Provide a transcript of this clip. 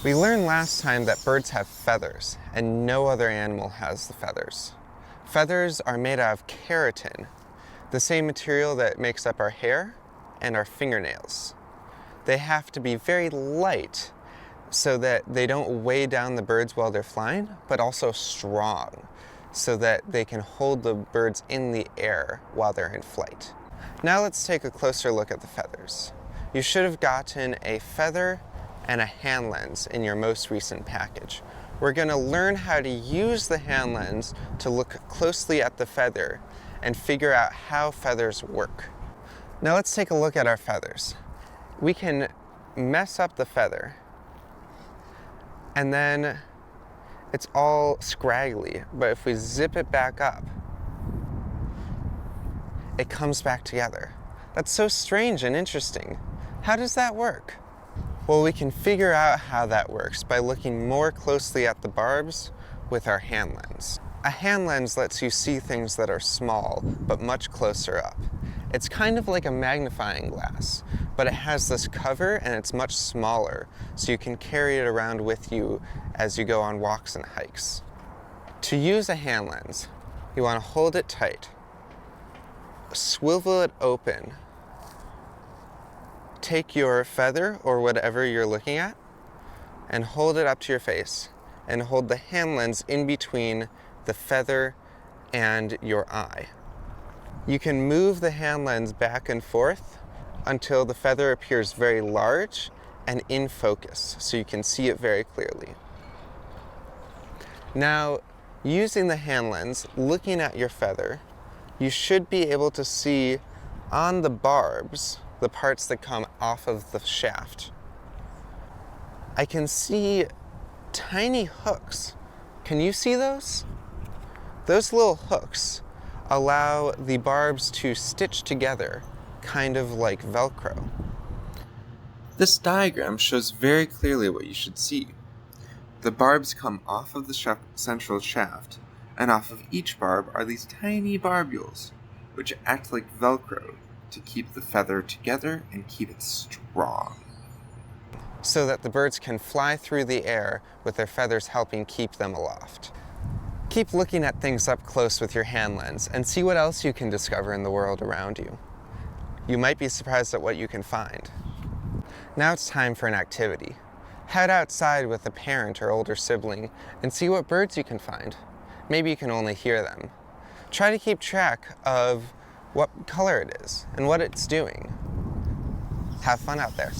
We learned last time that birds have feathers, and no other animal has the feathers. Feathers are made out of keratin, the same material that makes up our hair and our fingernails. They have to be very light so that they don't weigh down the birds while they're flying, but also strong so that they can hold the birds in the air while they're in flight. Now let's take a closer look at the feathers. You should have gotten a feather and a hand lens in your most recent package. We're going to learn how to use the hand lens to look closely at the feather and figure out how feathers work. Now let's take a look at our feathers. We can mess up the feather and then it's all scraggly, but if we zip it back up, it comes back together. That's so strange and interesting. How does that work? Well, we can figure out how that works by looking more closely at the barbs with our hand lens. A hand lens lets you see things that are small, but much closer up. It's kind of like a magnifying glass, but it has this cover and it's much smaller, so you can carry it around with you as you go on walks and hikes. To use a hand lens, you want to hold it tight, swivel it open, take your feather or whatever you're looking at and hold it up to your face and hold the hand lens in between the feather and your eye. You can move the hand lens back and forth until the feather appears very large and in focus, so you can see it very clearly. Now, using the hand lens, looking at your feather, you should be able to see on the barbs, the parts that come off of the shaft. I can see tiny hooks. Can you see those? Those little hooks allow the barbs to stitch together, kind of like Velcro. This diagram shows very clearly what you should see. The barbs come off of the central shaft, and off of each barb are these tiny barbules, which act like Velcro to keep the feather together and keep it strong, so that the birds can fly through the air with their feathers helping keep them aloft. Keep looking at things up close with your hand lens and see what else you can discover in the world around you. You might be surprised at what you can find. Now it's time for an activity. Head outside with a parent or older sibling and see what birds you can find. Maybe you can only hear them. Try to keep track of what color it is and what it's doing. Have fun out there.